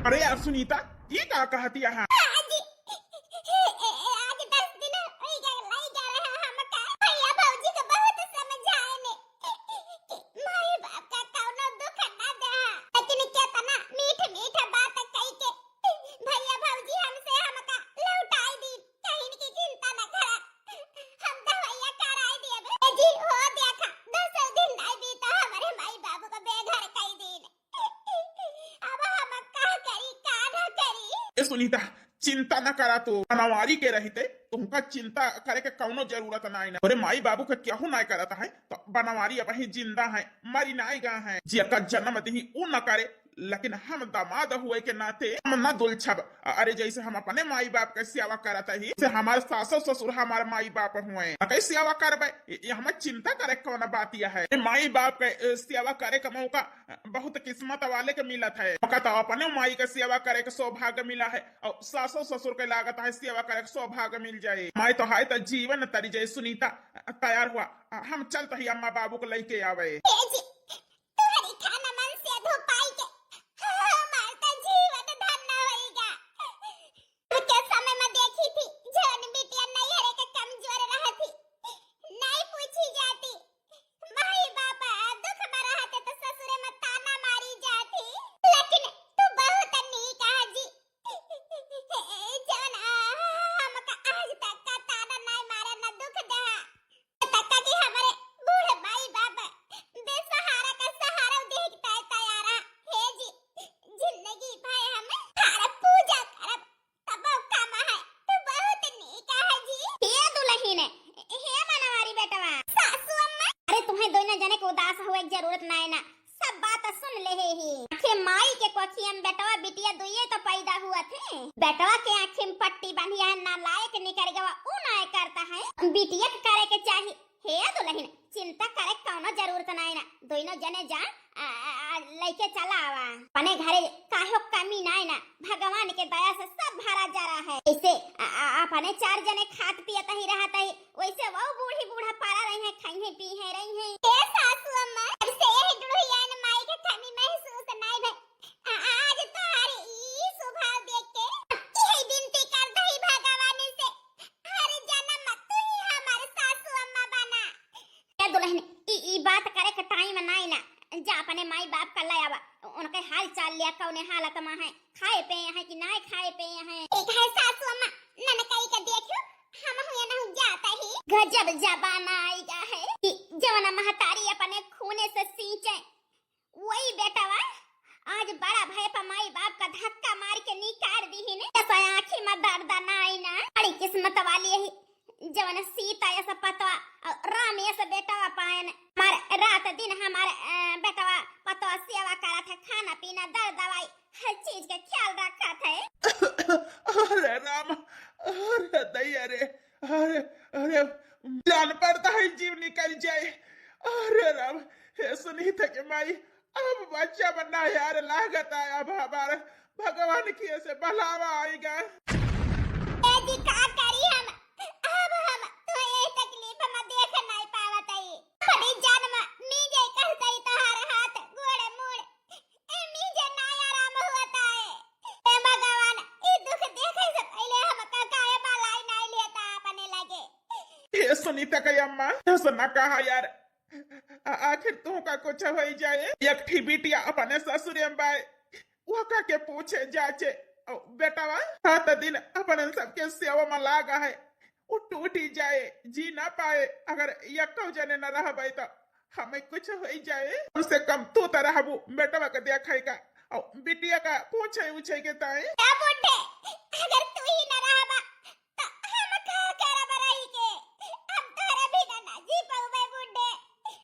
अरे यार सुनीता, ये क्या कहती है? आज 10 दिन होई जा रहा हमका भैया भौजी के बहुत समझ आए ने कि माई बाप का कौनो दुख ना दे, लेकिन केतना मीठ मीठ बात कही के भैया भौजी हमसे हमका लौटाई दी। कहीं की चिंता न करा, हम दवाइयां कराई दिए जी। हो देखा 10 दिन नहीं बीता हमारे माई बाबू को बेघर कई दिन। अब हम का करी का न करी। ए सुनीता, चिंता न करा तो बनवारी के रहते तुमका चिंता करे के कौनो जरूरत नहीं ना। अरे माई बाबू के केहू नहीं करता है तो बनवारी अब ही जिंदा है, मरी नहीं गए हैं। जिसका जन्म दी वो न करे, लेकिन हम दामाद हुए के नाते हम न दुलछब। अरे जैसे हम अपने माई बाप के सेवा करता ही, जैसे हमारे सासु ससुर हमारे माई बाप हुए, कैसे सेवा करबे? ये हमें चिंता करे कौन बात यह है। माई बाप के सेवा करे का मौका बहुत किस्मत वाले के मिलत है। मौका तो अपने माई के सेवा करे के सौभाग्य मिला है, और सासु ससुर के लागत है सेवा करे के सौभाग्य मिल जाए। माई तो है तो जीवन तरी जाए। सुनीता तैयार हुआ, हम चलते ही अम्मा बाबू को लेके आवे। तुम्हारी खाना मन से धो पाई के हमारा जीवन धन्य होएगा। के समय में देखी थी जौन बिटिया नहीं हरे के कमजोर रहती, नहीं पूछी जाती, माई बापा दुख में रहते तो ससुरे में ताना मारी जाती। लेकिन तू बहुत नीक है जी, जौन हमका आज तक का ताना नहीं मारे न दुख दे तक कि हमारे बूढ़े माई बाप बेसहारा का सहारा देखता है तैयारा है जी। जिंदगी भाई हम थारा पूजा करब तब काम है। तू बहुत नीक है जी। हे दुल्हन हे मनवारी बेटवा सासू अम्मा, अरे तुम्हें दोनों जने को उदास होए की जरूरत नहीं ना, सब बात सुन ले ही। आंखें माई के कोखियन बेटवा बिटिया दुइये तो पैदा हुआ थे। बेटवा के आंखें में पट्टी बांधी है, ना लायक निकल गवा उ ना करता है। बिटिया के करे के चाहिए। हे दुल्हन चिंता करे कौनो जरूरत नहीं ना, दोनों जने जा लेके चला आवा। अपने घरे काहो कमी नहीं ना, भगवान के दया से सब भरा जा रहा है। ऐसे अपने 4 जने खात पियत ही रहता है, वैसे वो बूढ़ी बूढ़ा पारा रही है, खाई पी है रही है। ए सासू अम्मा से यही दुढ़िया न माई के कमी महसूस नहीं भई। आज तुम्हारी ई स्वभाव देख के यही विनती कर दही भगवान से, हर जन्म तू ही हमारे सासू अम्मा बना। ए दुल्हन ई बात करे के टाइम नहीं ना, जा अपने माई बाप का ले आवा, उनके हाल चाल लिया कौने हालत में है, खाए पे है कि नहीं खाए पे है। एक है सासू अम्मा ननकाई का देखो हम हुए ना जाता ही गजब जबाना आएगा है कि जवाना महतारी अपने खूने से सींचे। वही बेटावा आज बड़ा भय पर माई बाप का धक्का मार के निकाल दी ही ने, ऐसा आंखी में दर्द ना आई ना। बड़ी किस्मत वाली है जवन सीता ऐसा पतवा राम ऐसा बेटावा पायन। हमारे रात दिन हमारे बेटावा पतवा सेवा करा था, खाना पीना दर दवाई हर चीज का ख्याल रखा था। अरे राम, अरे दैया रे, अरे अरे जान पड़ता है जीव निकल जाए। अरे राम, हे सुनीता के माई अब बच्चा बनना यार लागत है। अब हमारे भगवान की ऐसे भलावा आएगा। जी का करी हम अब हम तो ये तकलीफ में देख नहीं पावत है। बड़ी जन्म मीजे कहता ही तो हर हाथ गोड़ मोड़ मीजे ना आराम होता है। ए भगवान ये दुख देखे से पहले हम का काहे भलाई नहीं लेता अपने लगे। ये सुनीता का अम्मा ऐसा ना कहा यार, आखिर तू का कुछ हो जाए। एकठी बिटिया अपने ससुरे बाय वो का के पूछे जाचे बेटावा 7 दिन अपने सबके सेवा में लागा है, वो टूटी जाए जी ना पाए। अगर यक्को जने न रह भाई तो हमें कुछ हो जाए, कम से कम तू तो रहबू बेटवा का देखेगा और बिटिया का पूछे उछे के ताए। क्या बोलते अगर तू ही न रहबा तो हम का करब रही के, हम तोरे बिना ना जी पाऊबे बुड्ढे।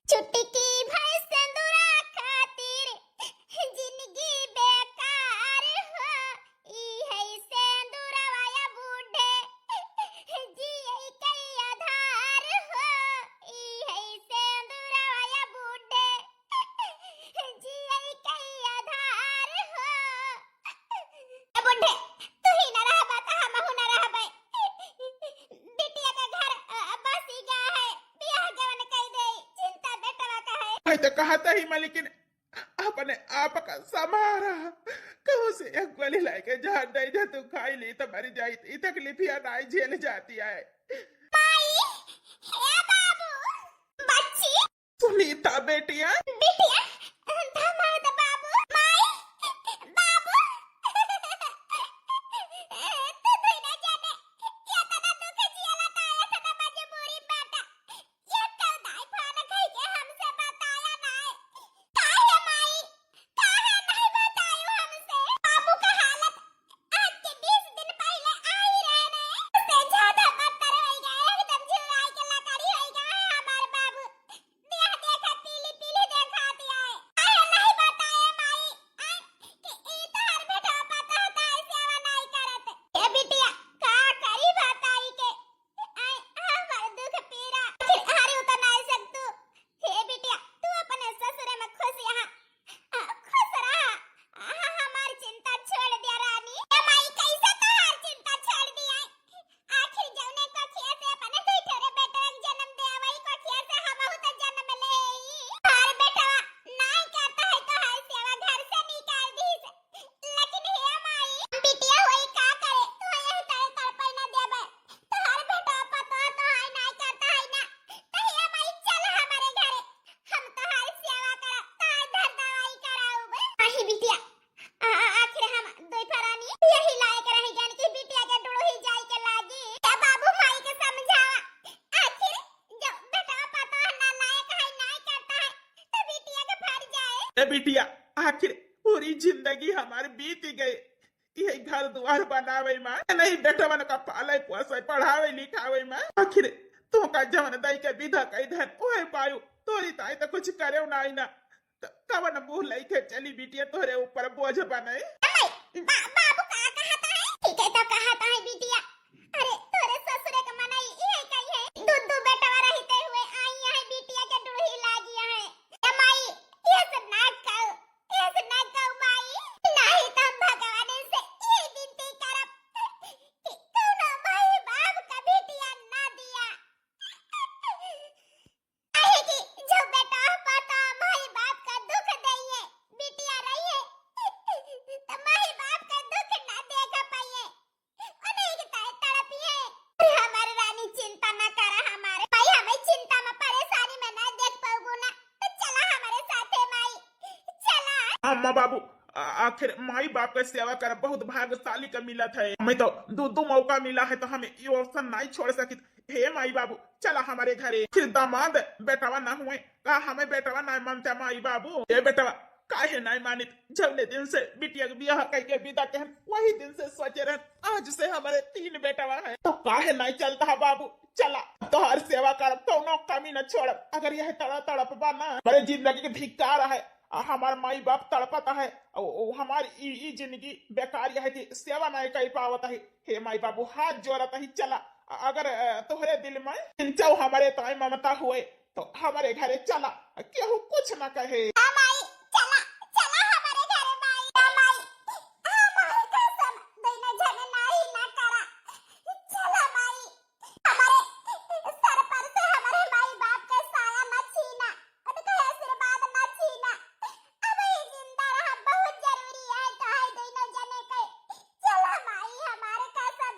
छुट्टी की भाई सिंदूरा खातिर जिंदगी बेकार हो, ई है सिंदूरा वाया बुड्ढे जी यही कई आधार हो, ई है सिंदूरा वाया बुड्ढे जी यही कई आधार हो। ए बुड्ढे तू ही न रहबा तो हम हु न रहबे। बिटिया का घर बसी गया है, बियाह गवन कई दे, चिंता बेटवा का है। मैं तो कहता ही मैं, लेकिन अपने आप का समारा कहूँ से एक गोली लाके जहाँ नहीं जा तू खाई ली तो मर जाई ई तकलीफिया नाई झेल जाती है। माई हे बाबू बच्ची सुनीता बेटिया बिटिया धमाद बाबू माई बाबू तू बिना जाने या तना दुख जियाला ताया तना मजबूरी बेटा ये तो दाई पाना कह के हमसे बताया नहीं काहे माई काहे नहीं बतायो हमसे बाबू का हालत आज के 20 दिन पहले आ ही रहने उससे ज्यादा बदतर हो गया एकदम झुराई के लकड़ी हो गया हमारे बाबू देह देखा पीली पीली देखा दिया है काहे नहीं बताए माई कि ई तहर बेटा पता होता है सेवा नहीं करत ए बिटिया का करी बताई के हमार दुख पीरा हारी उतर नहीं सकतू हे बिटिया तू अपने ससुर में खुश खुश रहा हमारी चिंता छोड़ दिया रानी ए माई कैसे तहार चिंता छोड़ दिया आखिर जौने को खिया से अपने दुई ठोरे बेटा जन्म दे वही को खिया से हम तो जन्म ले हर बेटा नहीं करता है तो हर सेवा घर से निकाल दी लेकिन हे माई बिटिया होई का करे तू यही तरह तड़पाई ना देबे तो हर बेटा पता तो है नहीं करता है ना तो हे माई चल हमारे घरे हम तो हर सेवा करा तार धर दवाई कराऊबे आही बिटिया आखिर हम दुई फरानी यही लायक रही जान की बिटिया के डुड़ो ही जाई के लागी ए बाबू माई के समझावा आखिर जब बेटा पता ना लायक है नहीं करता है तो बिटिया के फर जाए ए बिटिया आखिर पूरी जिंदगी हमारी बीत गई ये घर द्वार बनावे माँ नहीं बेटा मन का पाले पोसे पढ़ावे लिखावे माँ आखिर तू का जवन दई के विधा कई धन ओए पायु तोरी ताई तो कुछ करे नहीं ना तो कवन मुंह लेके चली बिटिया तोरे ऊपर बोझ बने बाबू का कहता है ठीक है तो कहता है बिटिया अरे तोरे ससुरे के मनाई ये कही है दूध बेटा रहते हुए आई है बिटिया के डुड़ही लागी है ए माई ये सब ना कहो माई नहीं तो भगवान से ये विनती करब कि कोनो भाई बाप का बिटिया ना दिया आहे कि जो बेटा पता भाई बाप का दुख दइए बिटिया रही है तो माई बाप का दुख ना देख पाइए अनेक तड़पी है हमारी रानी चिंता ना करा हमारे भाई हमें चिंता में परेशानी में ना देख पाऊंगा ना तो चला हमारे साथे माई चला अम्मा बाबू आखिर माई बाप का सेवा कर बहुत भाग्यशाली का मिलत है हमें तो दो मौका मिला है तो हमें ये ऑप्शन नहीं छोड़ सकित हे माई बाबू चला हमारे घरे फिर दामाद बेटवा ना हुए का हमें बेटवा नहीं मानते माई बाबू ये बेटवा काहे नहीं मानित जबले दिन से बिटिया के ब्याह करके विदा कहन वही दिन से सोचे रहन आज से हमारे 3 बेटवा है तो काहे नहीं चलता है बाबू चला तो हर सेवा कर कोनो कमी न छोड़ अगर यह तड़प बना मेरे जिंदगी के धिक्कार है हमार माई बाप तड़पता है हमारी ई जिंदगी बेकार है कि सेवा नहीं कर पावत है हे माई बाबू हाथ जोड़त ही चला अगर तोहरे दिल में चिंचा हमारे ताई ममता हुए तो हमारे घरे चला केहू कुछ न कहे माई चला चला हमारे घरे माई हमारे कसम देना जने नहीं ना करा चला माई हमारे सर पर से हमारे माई बाप का साया मत छीना उनका आशीर्वाद मत छीना अब ये जिंदा रहा बहुत जरूरी है तो है देना जने के चला माई हमारे कसम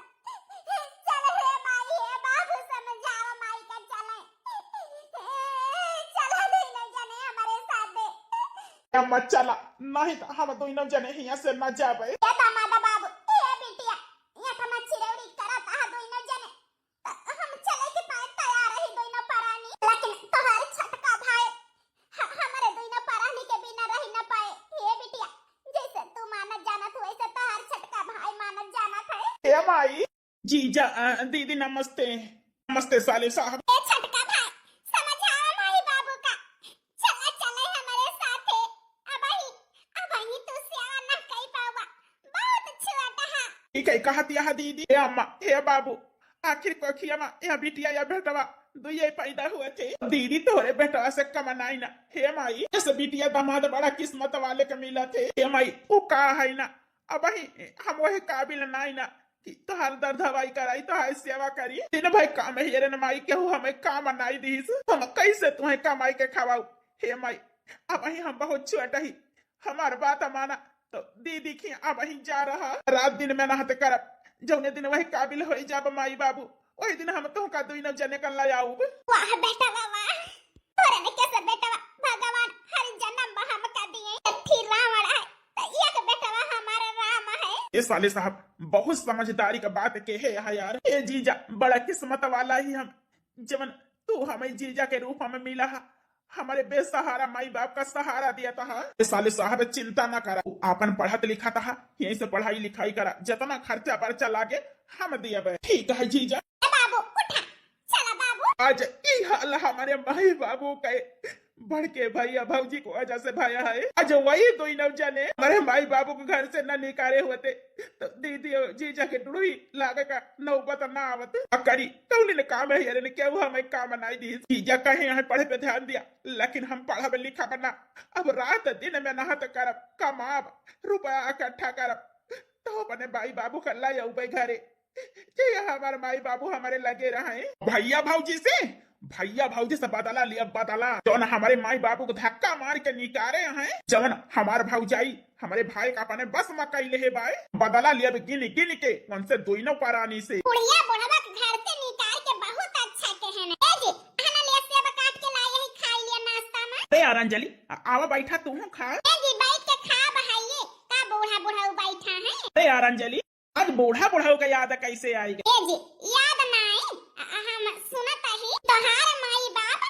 चल हे माई हे बाबू समझाओ माई का चले चला देना जने हमारे साथ अम्मा चला नहीं तो हम दोनों जने यहाँ से न जावे ये दामाद बाबू ये बिटिया ये तो मच्छी रेवड़ी करत आ दोनों जने हम चले के पाए तैयार रही दोनों परानी लेकिन तोहर छटका भाई हमारे दोनों परानी के बिना रह न पाए ये बिटिया जैसे तू मानत जानत वैसे तोहर छटका भाई मानत जानत है हे माई जीजा दीदी नमस्ते नमस्ते साले साहब ए छटका भाई समझाओ माई बाबू का चला चले हमारे साथे अब ही तू सेवा न कई पावा बहुत छुआटा है ठीक है कहती है दीदी हे अम्मा हे बाबू आखिर को खियामा या बिटिया या बेटवा दुए पैदा हुए थे दीदी तोरे बेटवा से कमनाई ना हे माई इस बिटिया दामाद बड़ा किस्मत वाले के मिला थे हे माई वो का है ना अब ही हम वही काबिल नहीं ना कि तोहर दर दवाई कराई तो है सेवा करी दिन भाई काम हेरे न माई केहू हमें काम नाई दीस हम कैसे तुम्हें कमाई के खवाऊ हे माई अब ही हम बहुत छोटा ही हमार बात माना तो दीदी की अब ही जा रहा रात दिन में नहत करब जौने दिन वही काबिल हो जाब माई बाबू वही दिन हम तो का दुई न जने कर लायाऊ वाह बेटा वाह तोरे ने कैसे बेटा भगवान हर जन्म में हम का दिए फिर रावण है तो एक बेटा हमारा राम है। ये साले साहब बहुत समझदारी का बात के है यार ए जीजा बड़ा किस्मत वाला ही हम जवन तू हमें जीजा के रूप में मिला है हमारे बेसहारा माई बाप का सहारा दिया था। ये साले साहब चिंता ना करा आपन पढ़त लिखा था यहीं से पढ़ाई लिखाई करा जितना खर्चा पर्चा लागे हम दिया ठीक है जीजा। बाबू उठा चला बाबू आज ई हाल हमारे माई बाबू का बढ़ के भैया भौजी को वजह से भाया है आज वही दो नव जाने हमारे माई बाबू को घर से न निकाले होते तो दीदी जीजा के डुड़ी लागे का नौबत ना आवत करी कौन ने काम है यार ने क्या वो हमें काम बनाई दी जीजा कहे यहाँ पढ़े पे ध्यान दिया लेकिन हम पढ़ा लिखा बना अब रात दिन में नहत करब कमाब रुपया इकट्ठा करब तो अपने भाई बाबू का ला जाऊ घरे जी हमारे माई बाबू हमारे लगे रहे भैया भौजी से बदला लिया बदला जौन हमारे माई बाबू को धक्का मार के निकाले हैं जवन हमारे भौजाई हमारे भाई का अपने बस मकई ले भाई बदला लिया गिन गिन के कौन से दोनों परानी से बुढ़िया बुढ़वा के घर से निकाल के बहुत अच्छा के हैं ए जी खाना ले सेब काट के लाए ही खा लिया नाश्ता में। अरे यार अंजलि आवा बैठा तू खा ए जी बैठ के खा बहाइए का बूढ़ा बूढ़ा बैठा है। अरे यार अंजलि आज बूढ़ा का याद कैसे आएगा ए जी याद नहीं हम सुनत ही तोहार माई बाप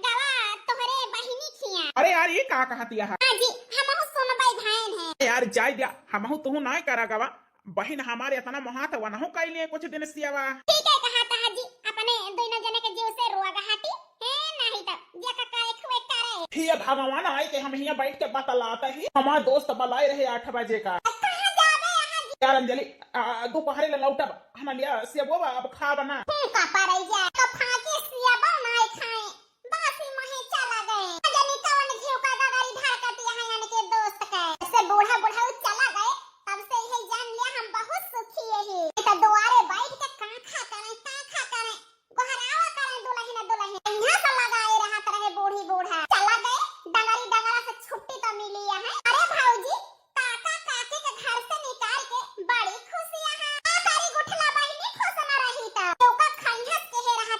गवा तोहरे बहिनी खिया। अरे यार ये का कहती है हां जी हमहु सुनबै भाइन है यार जाय दिया हमहु तू ना करा गवा बहन हमारे इतना महात वनहु कैलिए कुछ दिन सियावा ठीक है कहा था जी अपने दोनों जने के जीव से रोगा हटी है नहीं तो जे का एक वे करे ठीक भगवान आए के हम यहाँ बैठ के बतलाता ही हमारा दोस्त बुलाए रहे 8 बजे का यार अंजलि दोपहर ले लौटब हम लिया सेबो अब खा बना का पारई जा तो फाके सेबो नहीं खाए बासी महे चला गए जनी कवन घिउ का गगारी धार काटी है यानी के दोस्त का से बूढ़ा बूढ़ा चला गए तब से यही जान लिया हम बहुत सुखी है तो दुआरे बैठ के काखा करें गोहरावा करें दुल्हन यहाँ से लगाए रहा रहे बूढ़ी बूढ़ा चला गए डंगरी डंगरा से छुट्टी तो मिली है। अरे भाऊजी काका काकी के घर से निकाल के बड़ी खुशी है तारी गुठला बहिनी खुश न रही तो का खंजस के रहा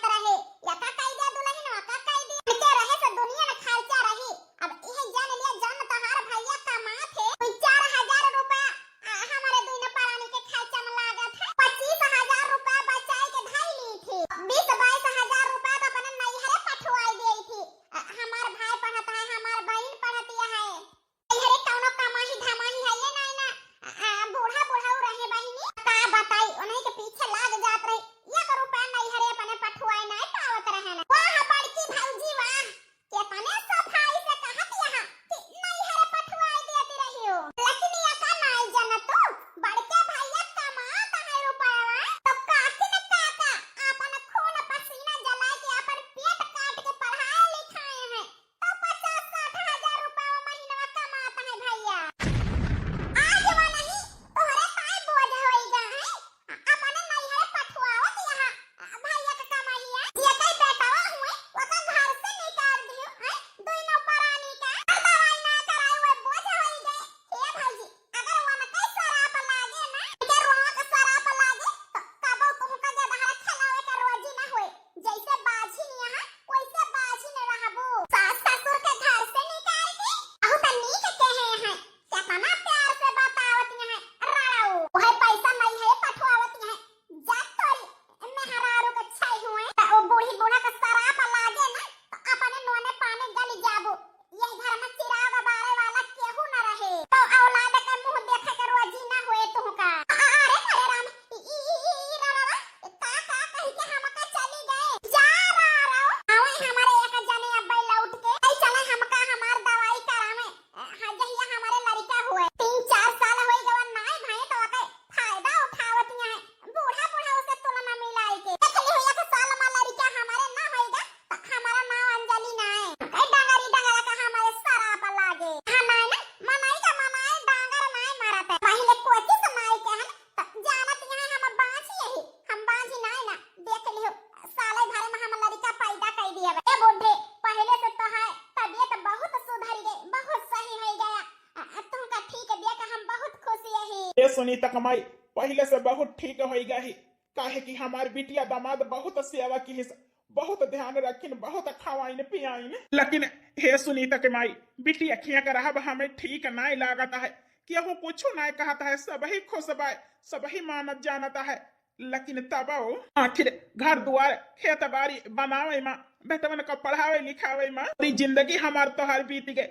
सुनीता कमाई पहले से बहुत ठीक हो गई। काहे कि हमार बिटिया दामाद बहुत सेवा की हिस्सा, बहुत ध्यान रखिन, बहुत खवाइन पियाइन। लेकिन हे सुनीता के माई बिटिया खिया कर हमें ठीक नहीं लागता है, केहू कुछ नहीं कहता है, सब ही खुश बाय, सब ही मानत जानता है। लेकिन तब आखिर घर द्वार खेत बाड़ी बनावे माँ, बेटवन को पढ़ावे लिखावे माँ, पूरी जिंदगी हमार तोहार बीत गए।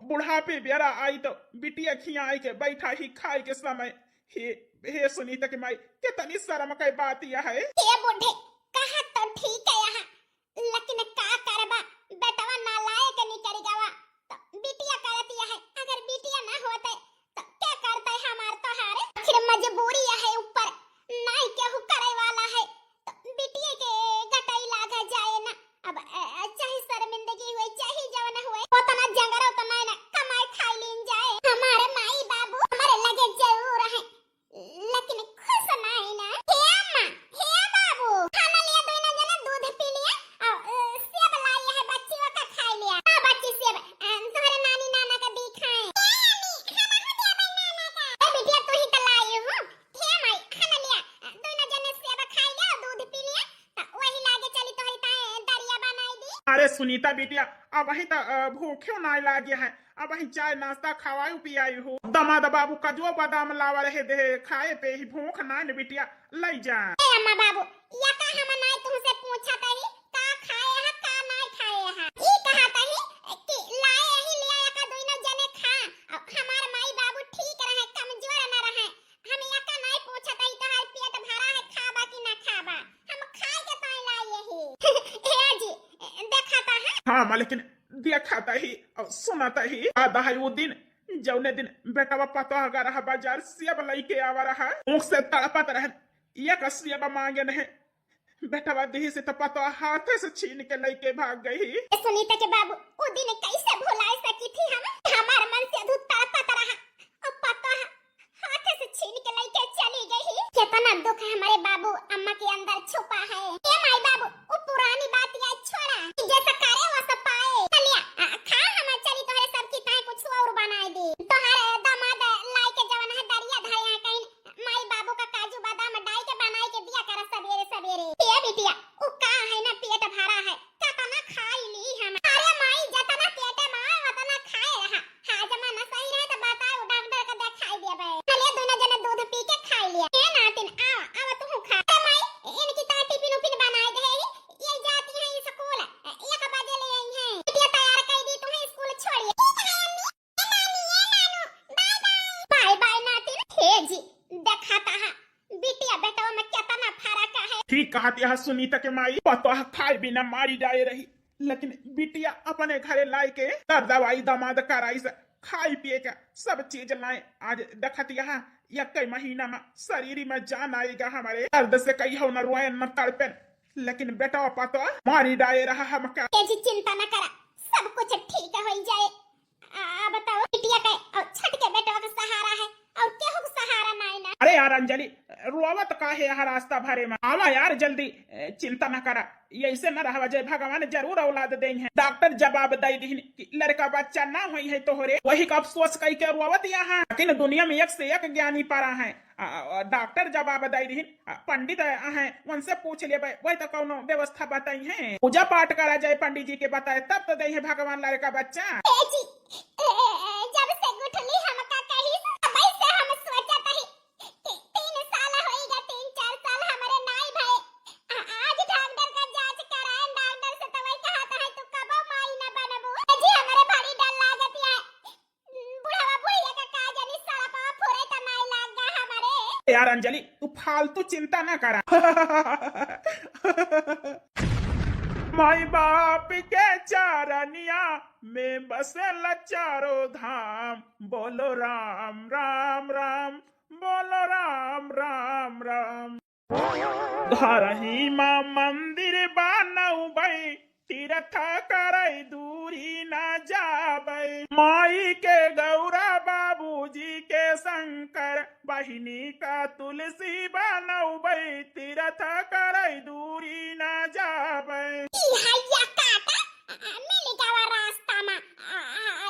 बुढ़ापे बेरा आई तो बिटिया खिया आई के बैठा ही खाए के समय। हे सुनीता के माई कितनी शर्म की बात यह है। ये बुढ़े कहा तो ठीक है यहाँ, लेकिन का करबा, बेटवा नालायक निकल गवा तो बिटिया करती है। अगर बिटिया ना होते तो क्या करता है हमार तोहार। आखिर मजबूरी है, ऊपर नहीं केहू करे वाला है तो बिटिया के गटाई लागा जाए ना। अब चाहे शर्मिंदगी हुए चाहे जवन हुए, उतना जंगरो तो नहीं ना कमाई खाई लीन जाए। हमारे माई बाबू हमारे लगे जरूर है, लेकिन खुश नहीं ना। हे अम्मा, हे बाबू, खाना लिया दोनों जने, दूध पी लिया और सेब लाई है बच्चियों का खा लिया। हां बच्ची सेब तुम्हारे नानी नाना का दी खाए। ए अम्मी खाना हो दिया भाई नाना का। ए बिटिया तू ही तो लाई हो। हे माई खाना लिया, दोनों जने सेब खा लिया, दूध पी लिया तो वही लागे चली तोहरी ताए दरिया बनाई दी। अरे सुनीता बिटिया अब वही तो भूखे नहीं लागे है, अब वही चाय नाश्ता खवायु पियाई हो। दामाद बाबू का जो बादाम लावा रहे दे खाए पे ही भूख ना न बिटिया ले जा। ए अम्मा बाबू या का हम नहीं तुमसे पूछा तही का खाए है का नहीं खाए है। ई कहा तही कि लाए ही लिया या का दोनों जने खा और हमार माई बाबू ठीक रहे, कमजोर न रहे। हम या का नहीं पूछा तही तोहार पेट भरा है खाबा कि ना खाबा, हम खाए के तो लाए ही। हे जी देखा ता है। हाँ लेकिन देखा ही और सुनाता ही आधा है वो दिन जौने दिन बेटा पता होगा रहा बाजार सेब लेके आवा रहा, मुख से तड़पत रहे, एक सेब मांगे नहीं, बेटा दी से तो पता हाथे से छीन के लेके भाग गई। सुनीता के बाबू वो दिन कैसे भुला सकी थी हम, हमार मन से अधूर तड़पत रहा और पता हाथे से छीन के लेके चली गई। कितना दुख है हमारे बाबू अम्मा के अंदर छुपा है। ए माई बाबू वो पुरानी बात याद छोड़ा, जैसा करे वैसा पाए। चलिए खा, हम चली तोहरे सब की ताए कुछ और बनाई दी। तोहरे दामाद लाई के जवन है दरिया धरिया कहीं माई बाबू का काजू बादाम डाई के बनाई के दिया कर सवेरे सवेरे। ए बिटिया वो का है ना पेट भरा है, कितना खाई ली हम। अरे माई जितना पेट में उतना खाए रहा, हाजमा न सही रहे तो बताओ डॉक्टर का दिखाई देबे। चलिए दोनों जने दूध पी के खा लिया। ए नातिन आवा तू खा। अरे माई इनकी ता टिफिन उफिन बनाए दे, ये जाती है स्कूल 1 बजे ले आई है। बिटिया तैयार कर दी तुम्हें स्कूल छोड़िए। बाय बाय नातिन। हे जी दिखाता है बिटिया बेटा में कितना फर्क है। ठीक कहती है सुनीता के माई, पता खाए बिना मारी जाए रही, लेकिन बिटिया अपने घरे लाई के तर दवाई दामाद कराई से खाई पिए के सब चीज लाए। आज देखती है एक महीना में शरीर में जान आएगा हमारे, दर्द से कहीं हो न रोए न तड़पे, लेकिन बेटा पता मारी डाए रहा हम क्या। जी चिंता न करा, सब कुछ ठीक हो जाए। बताओ बिटिया के और छठ के बेटा का सहारा है और केहू का सहारा नहीं ना। अरे यार अंजलि रोवत का है यहाँ रास्ता भरे में, आवा यार जल्दी, चिंता न करा, ऐसे न रहा जय भगवान जरूर औलाद देंगे। डॉक्टर जवाब दे दी कि लड़का बच्चा ना हुई है तोहरे, वही का अफसोस कई के रोवत यहाँ। लेकिन दुनिया में एक से एक ज्ञानी पड़ा है, डॉक्टर जवाब दे दी, पंडित है उनसे पूछ ले, वही तो कौनो व्यवस्था बताई है, पूजा पाठ करा जाए पंडित जी के बताए तब तो दे भगवान लड़का बच्चा। जी जब से गुठली हम का कही तब से हम सोचत ही कि 3 साल होइगा, 3-4 साल हमारे नाई भाई। आज डॉक्टर का जांच कराए, डॉक्टर से दवाई कहता है तू कब माई न बनबू। जी हमारे बड़ी डर लागत है, बुढ़ावा बुढ़िया का का जानी साला पावा फुरे त नहीं लागा हमारे। यार अंजलि तू फालतू चिंता ना करा। माई बाप के चारनिया में बसेला चारों धाम, बोलो राम राम राम, बोलो राम राम राम। घर ही माँ मंदिर बानऊ बई, तीर्थ करई दूरी न जाबई। माई के गौरा बाबूजी के शंकर, बहिनी का तुलसी बनऊ बई, तीर्थ करई दूरी न जाबई। हैया काका मिल गया रास्ता में,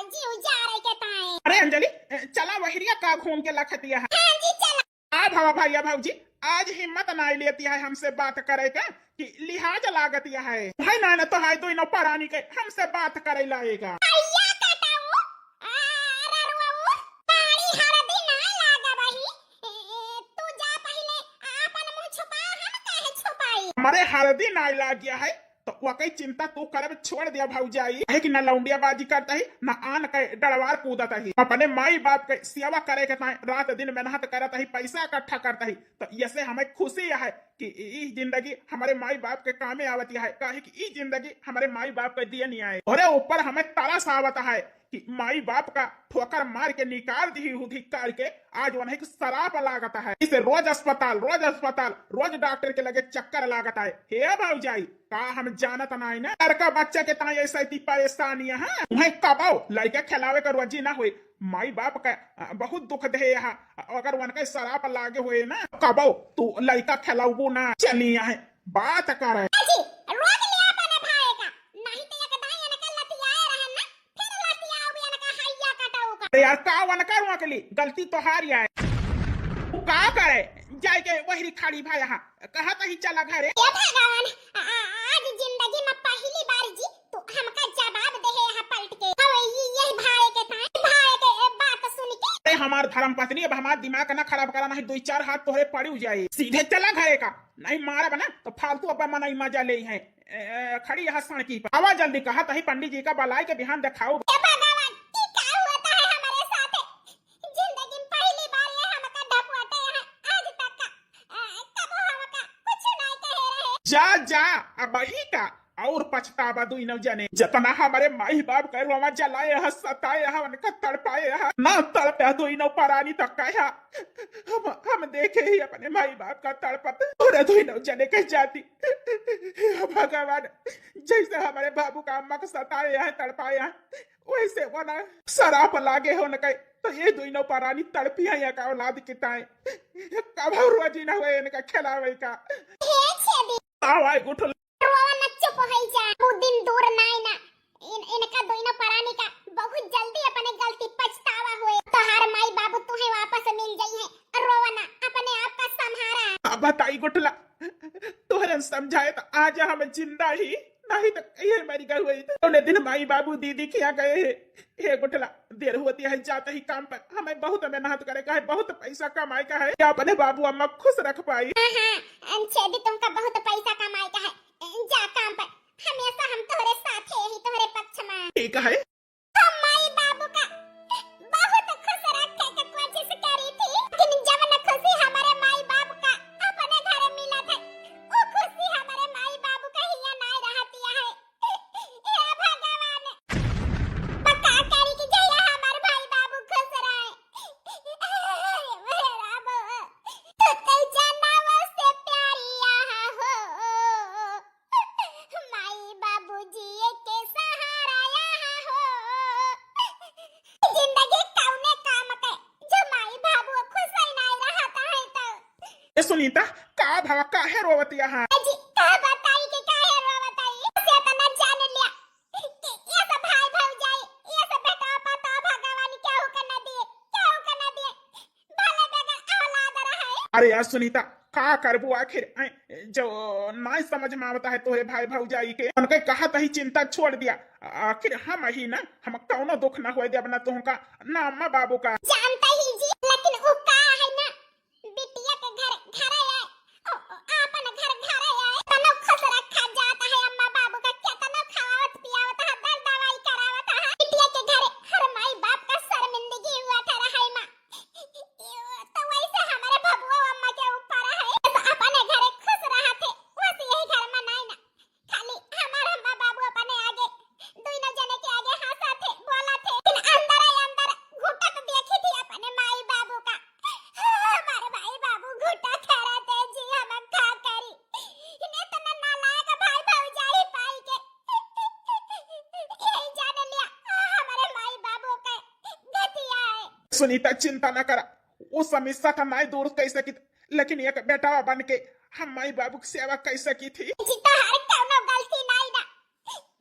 जीव जा रहे के ताए। अरे अंजलि चला वहिरिया का घूम के लखतिया। हां जी चला। भावा भैया भाऊजी आज हिम्मत नहीं लेती है हमसे बात करे का कि लिहाज लागत यह है ना तो है तो इन परानी के हमसे बात करे लाएगा अय्या कटाऊ ररुआऊ पानी हरदी ना लागा बही तू जा पहले अपन मुंह छुपा हम काहे छुपाई हमारे हरदी नहीं लाग गया है तो वही चिंता तू करे छोड़ दिया भौजाई है कि ना लौंडिया बाजी करता ही ना आन के डरवार कूदता ही अपने माई बाप के सेवा करे के रात दिन मेहनत करता ही पैसा इकट्ठा करता ही तो ऐसे हमें खुशी है कि ई जिंदगी हमारे माई बाप के कामे आवती है काहे कि ई जिंदगी हमारे माई बाप के दिए नहीं आए और ऊपर हमें तरस आवता है कि माई बाप का ठोकर मार के निकाल दी हुई करके आज उन्हें शराब लागता है इसे रोज अस्पताल रोज डॉक्टर के लगे चक्कर लागता है हे भौजाई का हम जानत नहीं ना लड़का बच्चा के ताई ऐसा परेशानी है उन्हें कबाओ लड़के खिलावे कर रोजी ना हुई माई बाप का बहुत दुख दे अगर उनके शराब लागे हुए ना कबाओ तू लड़का खिलाऊ ना चलिए है बात कर अजी रोज ले अपने भाई का नहीं तो एक दाई इनके लतियाए रहन ना फिर लतियाओ भी इनका हैया कटाऊ का अरे यार का वन कर के लिए गलती तो हारी है तू का करे जाए के वही खाड़ी भाई यहाँ कहा ही चला घरे ये भगवान आज जिंदगी में पहली बार जी तो हमका जवाब दे यहाँ पलट के अब ये भाई के बात सुन के अरे हमार धर्म पत्नी अब हमारा दिमाग ना खराब करा नहीं दो चार हाथ तोहरे पड़ी जाए सीधे चला घरे का नहीं मारा बना तो फालतू अब मना मजा ले है खड़ी यहाँ सड़की पर आवा जल्दी कहा तही पंडित जी का बलाई के बिहान दिखाओ हे भगवान की क्या होता है हमारे साथ जिंदगी में पहली बार ये हमका ढपवाते हैं आज तक का कब हमका कुछ नहीं कहे रहे जा अब ही का और पछतावा दुई न जाने जतना हमारे माई बाप कर रोमा जलाए है सताए है उनका तड़पाए है ना तड़पे दुई न परानी तक कहा हम देखे ही अपने माई बाप का तड़पत और दुई न जाने कह जाती भगवान जैसे हमारे बाबू का अम्मा को सताए है तड़पाए है वैसे वो ना शराब लागे हो न तो ये दुई न परानी तड़पी है या का औलाद किताए कब रोजी न हुए इनका खिलावे का हे छेदी आवाज उठ रोवा न चुप होई जा वो दिन दूर नहीं ना इनका दोइनो परानी का बहुत जल्दी अपने गलती पछतावा हुए तो हर माई बाबू तुम्हें वापस मिल जाई है रोवा ना अपने आप का संभारा अब बताई गुटला तोहरे समझाए तो आज हम जिंदा ही नहीं तो ये मरी गई हुई उन्हें दिन माई बाबू दीदी किया गए है हे गुटला देर होती है जाते ही काम पर हमें बहुत मेहनत करे का है बहुत पैसा कमाए का है अपने बाबू अम्मा खुश रख पाई हां छेदी तुमका बहुत पैसा कमाए का है जा काम पर हमेशा हम तोहरे साथ ही तोहरे पक्ष में ठीक है हम माई बाबू का बहुत खुश रखे के कोशिश करी थी लेकिन जब न खुशी हमारे माई बाबू का अपने घर मिला था वो खुशी हमारे माई बाबू का ही नहीं रहती है हे भगवान पक्का करी कि जय हमारे भाई बाबू खुश रहे मेरा बो तो कई जानवर से प्यारिया हो माई बाबूजी के सहारा यहाँ हो जिंदगी कौने काम के जो माई बाबू खुश ही नहीं रहता है तो सुनीता का भावा काहे रोवती यहाँ जी का बताई कि काहे रो बताई से तो न जान लिया कि ये सब भाई भौजाई ये सब बेटा पता भगवान क्या हो कर न दिए भले बेगा औलाद रहे अरे यार सुनीता का करबू आखिर जो ना समझ में आता है तोहरे भाई भौजाई के उनके कहा तही चिंता छोड़ दिया आखिर हम ही ना हम कौनो दुख ना हुए दे अपना तुमका ना अम्मा बाबू का जानता ही जी लेकिन वो का है ना बिटिया के घर आए आपन घर आए तनो खुश रखा जाता है अम्मा बाबू का कितना खावत पियावत है दर दवाई करावत है बिटिया के घर हर माई बाप का शर्मिंदगी हुआ था रहा मां तो वैसे हमारे बबुआ अम्मा के ऊपर है तो अपने घर खुश रहा थे बस यही घर में नहीं ना खाली हमारे अम्मा बाबू अपने आगे दोनों जने के आगे हंसा थे बोला थे लेकिन अंदर घुटक देखी थी अपने माई बाबू का हमारे भाई बाबू घुटक खड़ा थे जी हम खा करी इन्हें तो ना लायक भाई भौजाई पाई के यही जान लिया हमारे माई बाबू का गतिया है सुनीता चिंता न करा वो समस्या था नहीं दूर कैसे की लेकिन एक बेटा बन के हम माई बाबू की सेवा कैसे की थी जी तो हर कौनो गलती नहीं ना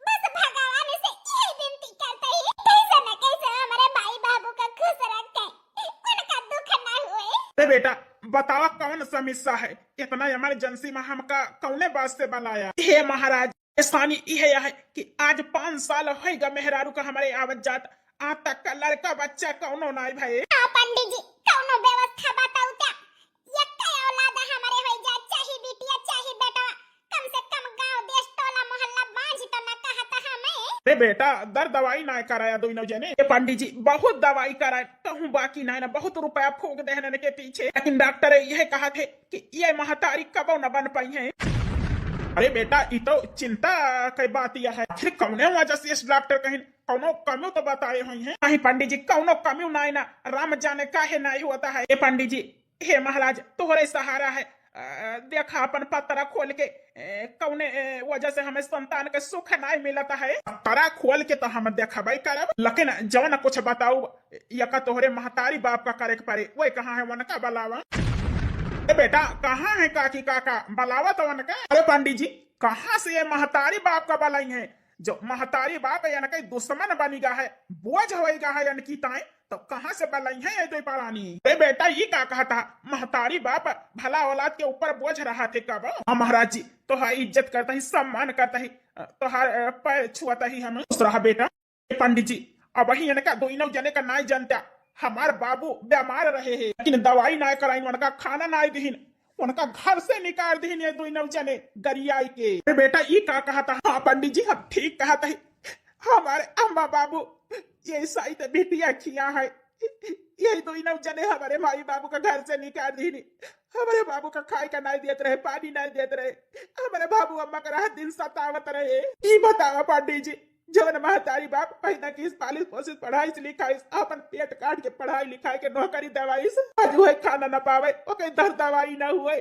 बस भगवान से यही विनती करते ही कैसे न कैसे हमारे भाई बाबू का खुश रखे उनका दुख ना हुए अरे बेटा बतावा कौन समस्या है? इतना इमरजेंसी में हमका कौने वास्ते बनाया? हे महाराज, परेशानी यह है कि आज 5 साल होगा मेहरारू का हमारे आवत जात, आज तक का लड़का बच्चा कौनो नहीं भाई। हाँ पंडित जी, कौनो व्यवस्था बताऊ क्या? यक्का औलाद हमारे होई जा, चाहे बिटिया चाहे बेटा, कम से कम गांव देश टोला मोहल्ला बांझ तो न कहता हमें। अरे बेटा, दर दवाई ना कराया दोनों जने? ये पंडित जी बहुत दवाई कराए, कहूँ बाकी ना ना, बहुत रुपया फूक देने के पीछे, लेकिन डॉक्टर यह कहा थे कि ये महतारी कबो न बन पाई है। अरे बेटा, ये तो चिंता की बात यह है, फिर कौने वजह से इस डॉक्टर कहीं कौनो कमी तो बताए हुई है? नहीं पंडित जी, कौनो कमी ना ना, राम जाने काहे नहीं होता है। ये पंडित जी, हे महाराज, तोहरे सहारा है, देखा अपन पतरा खोल के कौने वजह से हमें संतान के सुख नहीं मिलता है। पतरा खोल के तो हम देखा भाई करब, लेकिन जवन कुछ बताऊ यका तोहरे महतारी बाप का करे के पड़े, वही कहाँ है वन का बलावा? बेटा कहाँ है काकी काका, बलावा तो वन का? अरे पंडित जी, कहाँ से ये महतारी बाप का बलाई है? जो महतारी बाप है यानी दुश्मन बनीगा है, बोझ होएगा है यानी की ताए, तो कहाँ से बलाई है ये तो परानी? अरे बेटा, ये क्या कहा था? महतारी बाप भला औलाद के ऊपर बोझ रहा थे कब? हाँ महाराज जी, तोहार इज्जत करता ही, सम्मान करता ही, तोहार पैर छुआता ही हम रहा बेटा। पंडित जी, अब ही इनका दोनों जने का नहीं जानता, हमार बाबू बीमार रहे हैं, लेकिन दवाई ना कराई, उनका खाना ना दीन, उनका घर से निकाल दीन ये दोनों जने गरियाई के। अरे बेटा, ये क्या कहा था? हाँ पंडित जी, हम ठीक कहा था, हमारे अम्मा बाबू ये शायद बेटिया किया है, यही दोनों जने हमारे माई बाबू का घर से निकाल दीन, हमारे बाबू का खाए का नहीं देते रहे, पानी नहीं देते रहे, हमारे बाबू अम्मा का रात दिन सतावत रहे। ये बतावा पंडित जी, जवन महतारी बाप पहिना की पालिश पोसिस पढ़ाई से लिखाई, अपन पेट काट के पढ़ाई लिखाई के नौकरी दवाई से, आज वह खाना न पावे, ओके दर दवाई न हुए,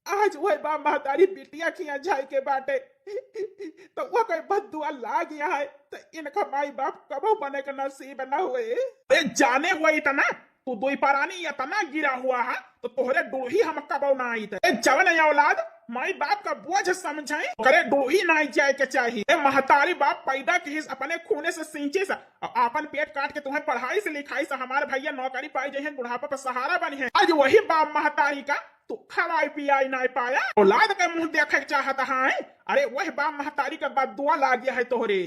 आज वह बाप महतारी बिटिया खिया जाए के बाटे, तो वो कोई बदुआ ला गया है, तो इनका माई बाप कबो बने का नसीब न हुए। अरे जाने हुआ इतना, तू दो परानी इतना गिरा हुआ है, तो तोहरे डोही हम कबो ना आई थे। जवन औलाद माई बाप का बोझ समझे, करे डोही ना जाए के चाहिए। महतारी बाप पैदा की अपने खूने से सींचे से अपन पेट काट के तुम्हें पढ़ाई से लिखाई से हमारे भैया नौकरी पाई जाए, बुढ़ापा पर सहारा बनी है, आज वही बाप महतारी का तू खवाई पियाई नहीं पाया, औलाद का मुंह देखे चाहता है। अरे वह बाप महतारी का बदुआ ला गया है तोहरे।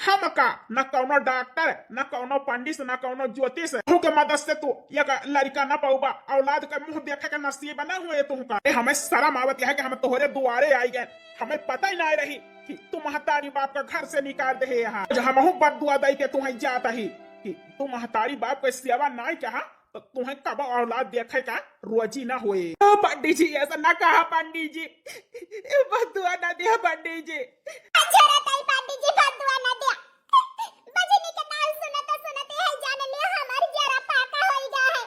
हम का न कौनो डॉक्टर, न कौनो पंडित, न कौनो ज्योतिष के मदद से तू एक लड़का न पाऊबा, औलाद का मुंह देखे का नसीब न हुए तुमका। हमें शर्म आवत है कि हम तोहरे दुआरे आई गए, हमें पता ही नहीं रही कि तू महतारी बाप का घर से निकाल दे। यहाँ हम बदुआ दे के तुम्हें जाता ही कि तू महतारी बाप को सेवा नहीं कहा, तो तुम्हें कब औलाद देखे का रोजी ना हुए। पंडित जी ऐसा ना कहा, पंडित जी बदुआ ना दिया, पंडित जी अच्छा रहता है पंडित जी, बदुआ ना दिया, बजनी के नाम सुनते सुनते है जान लिया हमारी जरा पाका हो गया है।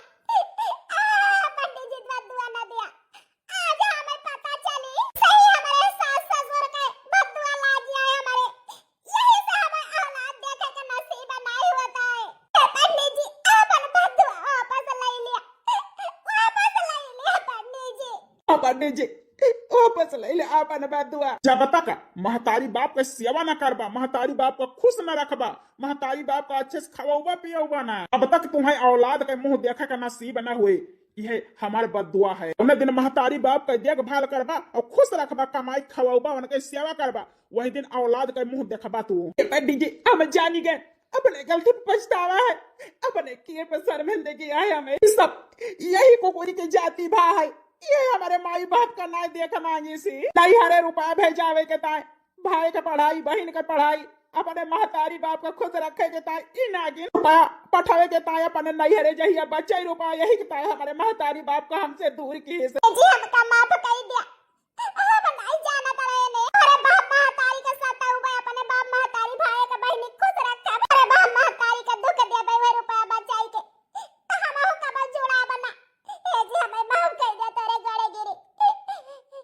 पंडित जी बदुआ ना दिया, आज हमें पता चली सही हमारे सास ससुर के बदुआ ला दिया है हमारे, यही से हमें औलाद देखे का नसीब नहीं होता है। पंडित जी अपन बदुआ वापस ले लिया, वापस ले लिया पंडित जी। पंडित जी वापस ले ले आपन बदुआ। जब तक महतारी बाप का सेवा न करबा, महतारी बाप को खुश न रखबा, महतारी बाप का अच्छे से खवाऊबा पियाऊबा ना, अब तक तुम्हें औलाद के मुंह देखा का नसीब न हुए। यह हमारे बदुआ है। उन्हें दिन महतारी बाप का देखभाल करबा और खुश रखबा, कमाई खवाऊबा, उनके सेवा करबा, वही दिन औलाद का मुंह देखबा तू। पंडित जी हम जानी गए, अपने गलती पे पछतावा है, अपने किए पे शर्मिंदगी है, हमें सब यही कुकुरी के जाति भा है, ये हमारे माई बाप का ना देखना से नहीं, हरे रुपया भेजावे के ताए, भाई के पढ़ाई, बहन के पढ़ाई, अपने महतारी बाप का खुद रखे के ताए, इन आगे रुपया पठावे के ताए, अपने नहीं हरे जहिया बच्चे रुपया यही के ताए, हमारे महतारी बाप का हमसे दूर की है। जी हमका माफ कर दिया, हम नहीं जाना करे ने, अरे बाप महतारी के साथ हुआ, अपने बाप महतारी भाई का बहन खुद रखा, अरे बाप महतारी का दुख दे भाई वह रुपया बचाई के, तो हम हो कब जुड़ा बना। हे जी हमें माफ कर दिया तेरे गड़े गिरी।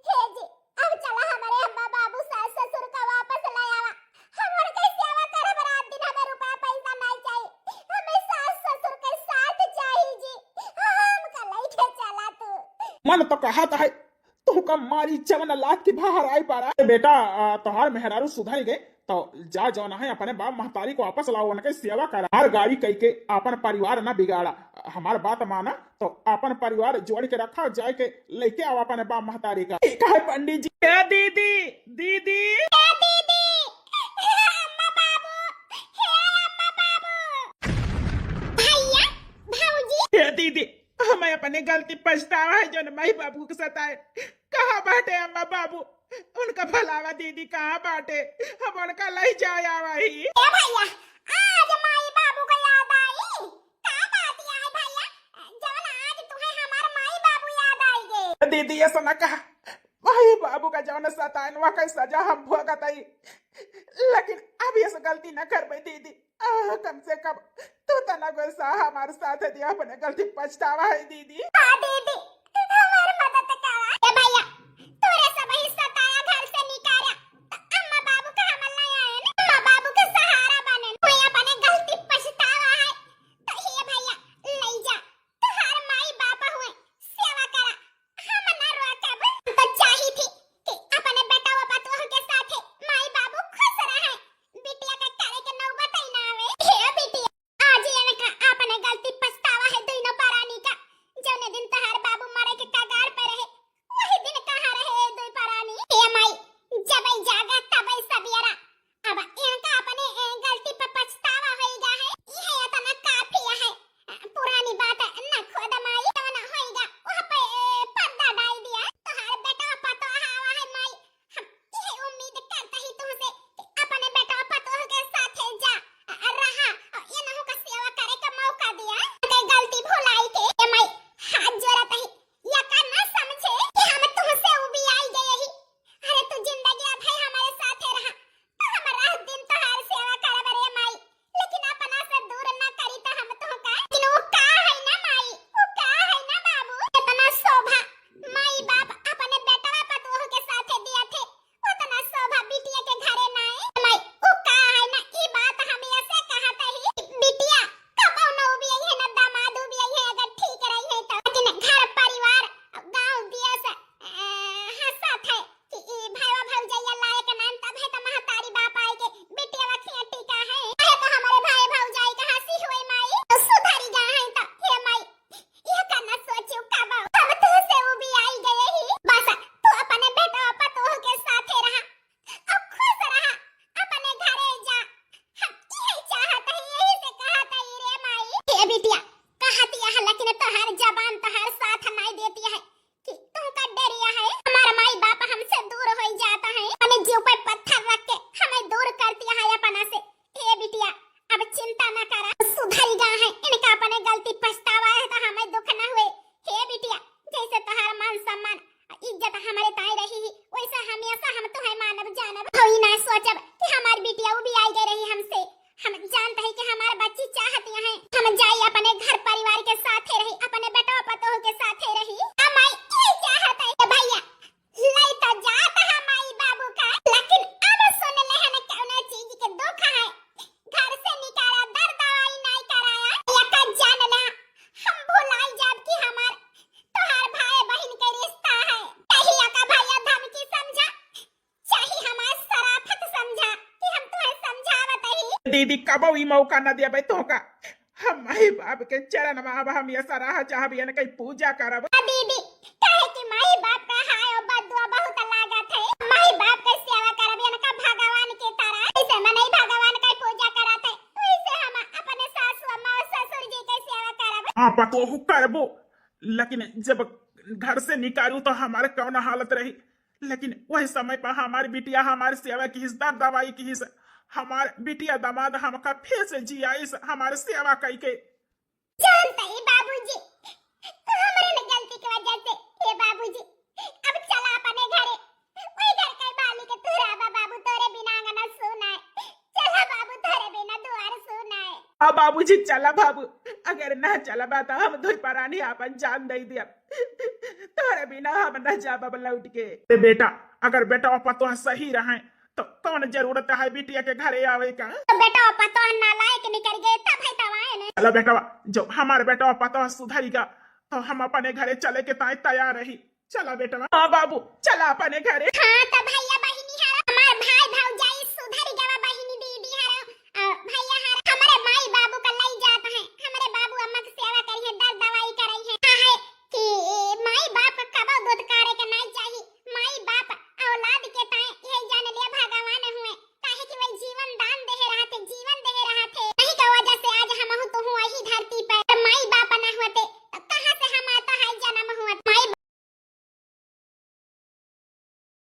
हे जी अब चला हमारे अम्मा बाबू सास ससुर का वापस ले आवा, हमारे के सेवा कर, रात दिन हमें रुपया पैसा नहीं चाहिए, हमें सास ससुर के साथ चाहिए जी, हम का लेके चला तू। मन तो कहा था है तू का मारी चवन लाख की बाहर आई पारा। बेटा तोहार मेहरारू सुधर गए, तो जा जाना है अपने बाप महतारी को वापस लाओ, उनके सेवा कर, हर गाड़ी कह के अपन परिवार न बिगाड़ा, हमार बात माना, तो अपन परिवार जोड़ के रखा, जाए के लेके आओ अपन बाप महतारी का। ठीक है पंडित जी। ए दीदी, दीदी हे दीदी, हे अम्मा बाबू, हे अम्मा बाबू, भैया, भाऊजी, ए दीदी, हमें अपने गलती पछतावा है जो माई बाबू के सताए। कहाँ बाटे अम्मा बाबू, उनका भलावा दीदी कहाँ बाटे, हम उनका ले जाया वही। ए भैया, आज माई बाबू को याद आई। का बात है भैया, जवन आज तुम्हें हमार माई बाबू याद आएंगे। दीदी ऐसा न कहा, माई बाबू का जौन सताए वह का सजा हम भुगत आई, लेकिन अब ये गलती न कर पाई दीदी। कम से कम तू तना गुस्सा हमारे साथ दिया, अपने गलती पछतावा है दीदी। हाँ दीदी, हमारी मदद करा। ए भैया, तोरे सब ही सताया घर से निकाला, तो अम्मा बाबू का हमल नहीं आए ना, अम्मा बाबू के सहारा बने। कोई अपने गलती पछतावा है, तो ये भैया ले जा, तुहार माई बाप हुए, सेवा करा, हम ना रोकब। तो चाही थी कि अपने बेटा व पतोह के साथे माई बाबू खुश रहे, बिटिया के करे के नौबत ही ना आवे। हे बिटिया, आज ये का अपने गलती पछतावा है दोनों परानी का। जौने दिन तहार बाबू मरे के कगार पे रहे, वही दिन कहाँ रहे दो परानी। हे माई, जब जागा तब सबेरा, अब इनका अपने गलती पे पछतावा होइगा है, यह इतना काफी है। पुरानी बात न खोद माई, तो न होइगा वहाँ पे पर्दा डाल दिया। तहार बेटा पतो हवा है माई, हम यह उम्मीद करते ही तुमसे कि अपने बेटा पतो के साथे जा रहा, ये न हो का सेवा करे का मौका दिया, कई गलती भुलाई के। ए माई, हाथ जोड़त ही, या का ना समझे कि हम तुमसे उबी आई गए ही। अरे तू जिंदगी अब है हमारे साथे रहा, तो हम रात दिन तोहार सेवा करब रे माई, लेकिन अपना से दूर ना करी तो हम तो का। लेकिन वो का है ना माई, वो का है ना बाबू, इतना शोभा माई बाप अपने बेटवा पतोह के साथे दिया थे, उतना शोभा बिटिया के घरे ना है। माई, वो का है ना, ई बात हम ऐसे कहते ही बिटिया कबो न उबी है ना दामाद उबी है, अगर ठीक रही है तो। लेकिन घर परिवार गांव दिया से हंसत है कि ई भाईवा भौजैया लायक नाम तब है तो महतारी बाप आए के बिटिया वखिया टीका है। है तो हमारे भाई भौजाई का हंसी हुई माई, तो सुधरी जा है तो। हे माई, ये करना सोचू कबो, हम तू से उबी आई गए ही। बस तू अपने बेटा पतोह के साथे रहा और खुश रहा, अपने घरे जा, हम यही चाहते हैं, यही से कहते ही रे माई। हे बिटिया, कहती है लेकिन तोहार जबान तोहार साथ नहीं देती है कि तू का डरिया है। हमारा माई बाप हमसे दूर हो जाता है, अपने जीव पे पत्थर रख के हमें दूर करती है अपना से। हे बिटिया, अब चिंता न करा, सुधर गया है, इनका अपने गलती पछतावा है तो हमें दुख न हुए। हे बिटिया, जैसे तोहार मान सम्मान इज्जत हमारे ताई रही ही, वैसे हमेशा हम तुम्हें मानब जानब, कोई ना सोचब कि हमारी बिटिया भी आई गई रही हमसे। हम जानते हैं कि हमारे बच्ची चाहती हैं हम जाई अपने घर परिवार के साथे रही, अपने बेटा पतोह के साथे रही। हमारी ये चाहत है भैया, लई तो जात है माई बाबू का, लेकिन अब सुन ले हने कौन चीज के दुख है। घर से निकाला, दर दवाई नहीं कराया, या का जान ले हम भुलाई जब कि हमार तोहार भाई बहन के रिश्ता है। कहिया का भैया धमकी समझा, चाहे हमार शराफत समझा कि हम तुम्हें समझावत ही। दीदी कबो ई मौका न दिया तो का, हम माई बाप के चरण में अब हम ये सराह चाहबी न कई पूजा करब। दीदी कहे कि माई बाप का हाय और बदुआ बहुत लागत है, माई बाप के सेवा करब या का भगवान के तरह, ऐसे में नहीं भगवान का पूजा करत है, वैसे हम अपने सासु अम्मा और ससुर जी के सेवा करब। हाँ पतोहू करबो, लेकिन जब घर से निकालू तो हमारे कौन हालत रही। लेकिन वही समय पर हमारी बिटिया हमारी सेवा की हिस्सा, दवाई की हिस्सा, हमारे बिटिया दामाद हमका फिर से जिया इस हमारे सेवा कई के। जानते ही बाबूजी, हमारे में गलती की वजह से, हे बाबूजी अब चला अपने घरे, वही घर के बाली के तुरा बाबू तोरे बिना अंगना सुना है, चला बाबू तोरे बिना द्वार सुना है। अब बाबूजी चला बाबू, अगर न चला बात हम धोई परानी अपन जान दे दिया, तोरे बिना हम न जा बाबा लौट के। बेटा अगर बेटा पतो सही रहे तो कौन जरूरत है बिटिया के घरे आवे का। तो बेटा पतो नालायक निकल गए तब है तवाए ने। चलो बेटा, जो हमारे बेटा पतो सुधरीगा तो हम अपने घरे चले के ताई तैयार रही। चला बेटा। हाँ बाबू चला अपने घरे। हाँ तो भैया